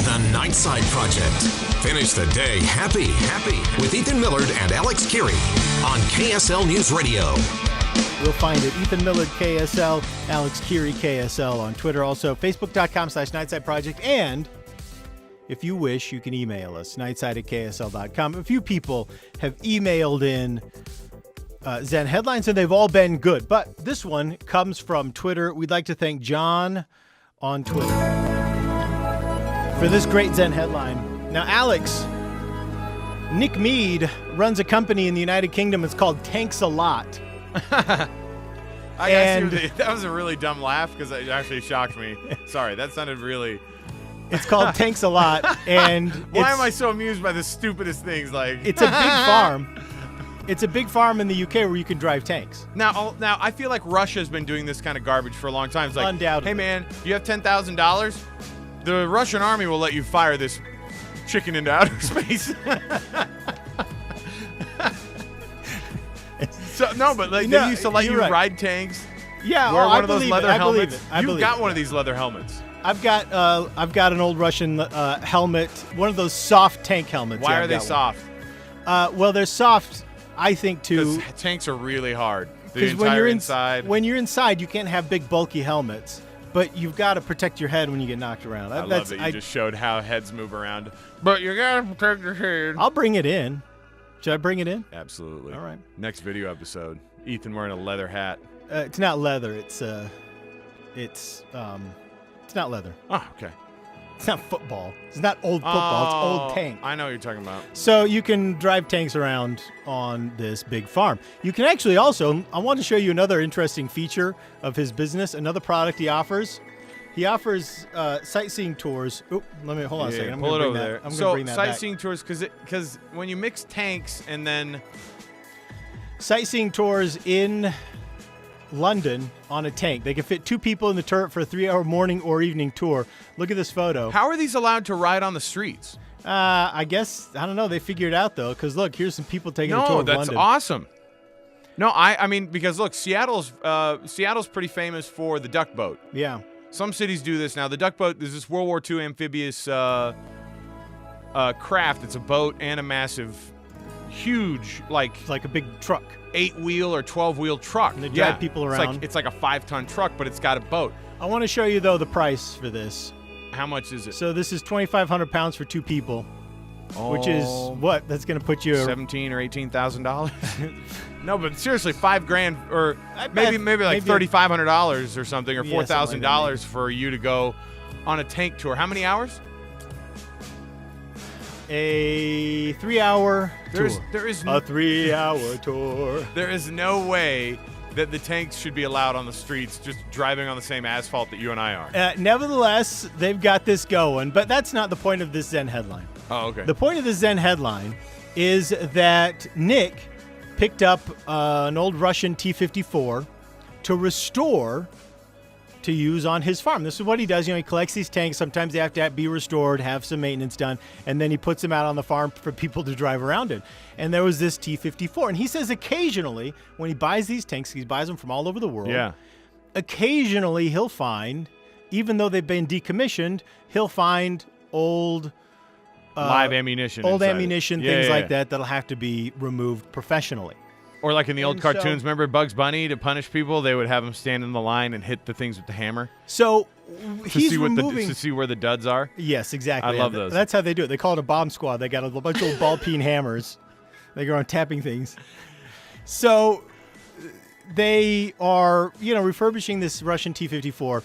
The Nightside Project. Finish the day happy with Ethan Millard and Alex Kirry on KSL News Radio. We'll find it. Ethan Millard, KSL, Alex Kirry, KSL on Twitter. Also, Facebook.com/Nightside Project. And if you wish, you can email us, nightside@ksl.com. A few people have emailed in Zen headlines, and they've all been good. But this one comes from Twitter. We'd like to thank John on Twitter for this great Zen headline. Now, Alex, Nick Mead runs a company in the United Kingdom. It's called Tanks Alot. That was a really dumb laugh because it actually shocked me. Sorry, that sounded really... It's called Tanks Alot, and why am I so amused by the stupidest things? Like, it's a big farm. It's a big farm in the UK where you can drive tanks. Now I feel like Russia's been doing this kind of garbage for a long time. It's like, undoubtedly. Hey man, you have $10,000? The Russian army will let you fire this chicken into outer space. They used to let you ride tanks. Yeah, wear one of those leather helmets. You've got one of these leather helmets. I've got an old Russian helmet, one of those soft tank helmets. Why are they soft? Well, they're soft, I think, too. Because tanks are really hard. Because when you're inside, you can't have big, bulky helmets. But you've got to protect your head when you get knocked around. I love that you just showed how heads move around. But you got to protect your head. I'll bring it in. Should I bring it in? Absolutely. All right. Next video episode, Ethan wearing a leather hat. It's not leather. It's not leather. Oh, okay. It's not football. It's not old football. It's old tank. I know what you're talking about. So you can drive tanks around on this big farm. You can actually also, I want to show you another interesting feature of his business, another product he offers. He offers sightseeing tours. Hold on a second. Pull it over there. I'm going to bring that back. Sightseeing tours, because when you mix tanks and then... Sightseeing tours in London on a tank. They can fit 2 people in the turret for a 3-hour morning or evening tour. Look at this photo. How are these allowed to ride on the streets? I guess, I don't know. They figured it out, though, because, look, here's some people taking a tour of London. No, that's awesome. No, I mean, because, look, Seattle's pretty famous for the duck boat. Yeah. Some cities do this now. The duck boat is this World War II amphibious craft. It's a boat and a massive, huge, It's like a big truck. 8-wheel or 12-wheel truck. And they drive people around. It's like a 5-ton truck, but it's got a boat. I want to show you, though, the price for this. How much is it? So this is 2,500 pounds for 2 people, which is what? That's going to put you $17,000 or $18,000. No, but seriously, $5,000 or maybe like $3,500 or something, or $4,000 for you to go on a tank tour. How many hours? A 3-hour tour. There is a 3-hour tour. There is no way that the tanks should be allowed on the streets just driving on the same asphalt that you and I are. Nevertheless, they've got this going, but that's not the point of this Zen headline. Oh, okay. The point of the Zen headline is that Nick picked up an old Russian T-54 to restore to use on his farm. This is what he does. He collects these tanks. Sometimes they have to be restored, have some maintenance done, and then he puts them out on the farm for people to drive around in. And there was this T-54. And he says occasionally, when he buys these tanks, he buys them from all over the world. Yeah. Occasionally, he'll find, even though they've been decommissioned, he'll find old... live ammunition. Things like that that'll have to be removed professionally. Or like in the old cartoons, remember Bugs Bunny, to punish people, they would have him stand in the line and hit the things with the hammer? So he's removing... to see where the duds are? Yes, exactly. I love those. That's how they do it. They call it a bomb squad. They got a bunch of ball peen hammers. They go around tapping things. So they are, refurbishing this Russian T-54,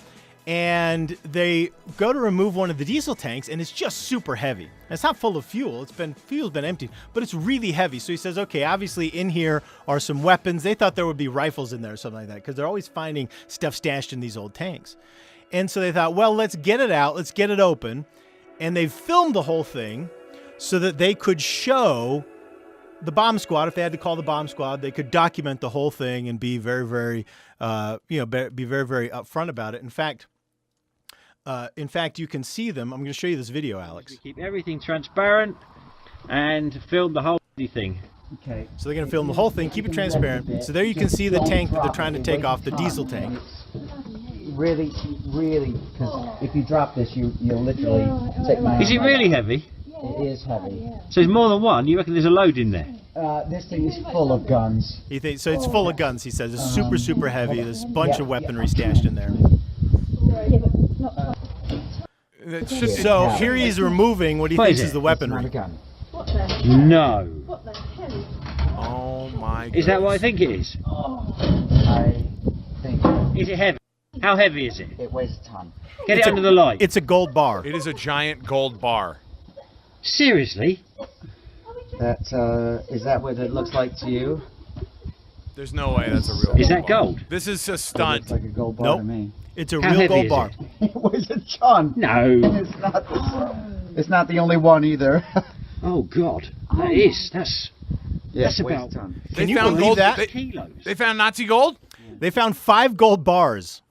and they go to remove one of the diesel tanks, and it's just super heavy. And it's not full of fuel. Fuel's been emptied, but it's really heavy. So he says, okay, obviously in here are some weapons. They thought there would be rifles in there or something like that, because they're always finding stuff stashed in these old tanks. And so they thought, well, let's get it out. Let's get it open. And they filmed the whole thing so that they could show the bomb squad. If they had to call the bomb squad, they could document the whole thing and be very, very, be very, very upfront about it. In fact, you can see them. I'm going to show you this video, Alex. We keep everything transparent and film the whole thing. Okay. So they're going to film the whole thing, keep it transparent. So there you can see the tank that they're trying to take off, the diesel tank. really, because if you drop this, you'll literally take my. Is it really heavy? It is heavy. So there's more than one. You reckon there's a load in there? This thing is full of guns. He thinks so. It's full of guns. He says it's super heavy. There's a bunch of weaponry stashed in there. So here he's removing what he thinks is the weaponry. It's not a gun. No. What the hell is Oh my god. Is that what I think it is? I think Is it heavy? How heavy is it? it weighs a ton. Get it under the light. It's a gold bar. It is a giant gold bar. Seriously? Is that what it looks like to you? There's no way that's a real Is gold that bar. gold? This is a It stunt. looks like a gold bar Nope. to me. It's a How real heavy gold is bar. it? It weighs a ton. No. It's not the only one either. Oh God. That is. That's Yes, That's weighs about- a ton. Can you found believe gold. that? kilos. They found Nazi gold? They found 5 gold bars.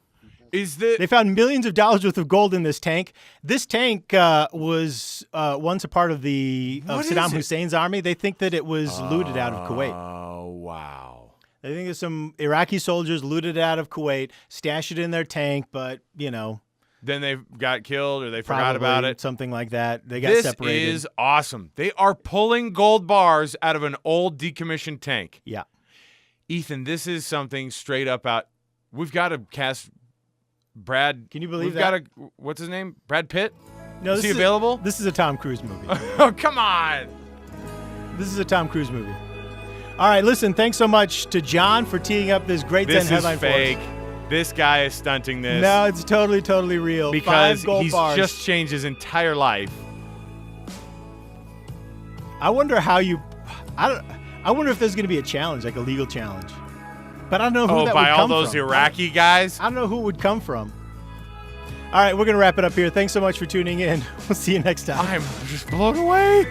They Is found millions of dollars worth of gold in this tank. This tank was once a part of What is Saddam it? Hussein's army. They think that it was looted out of Kuwait. Oh wow. They think there's some Iraqi soldiers looted it out of Kuwait, stashed it in their tank, but Then they got killed or they forgot about probably it. something like that. They got This separated. is awesome. They are pulling gold bars out of an old decommissioned tank. Yeah. Ethan, this is something straight up out. We've got to cast Brad. Can you believe we've that? got to, what's his name? Brad Pitt? No, Is this he available? This is a Tom Cruise movie. Oh, come on. This is a Tom Cruise movie. All right, listen, thanks so much to John for teeing up this great 10 This is headline fake. for us. This guy is stunting this. No, it's totally real. because 5 gold he's bars. just changed his entire life. I wonder how you. I wonder if there's going to be a challenge, like a legal challenge. But I don't know who that by would all come those from. Iraqi guys? I don't know who it would come from. All right, we're going to wrap it up here. Thanks so much for tuning in. We'll see you next time. I'm just blown away.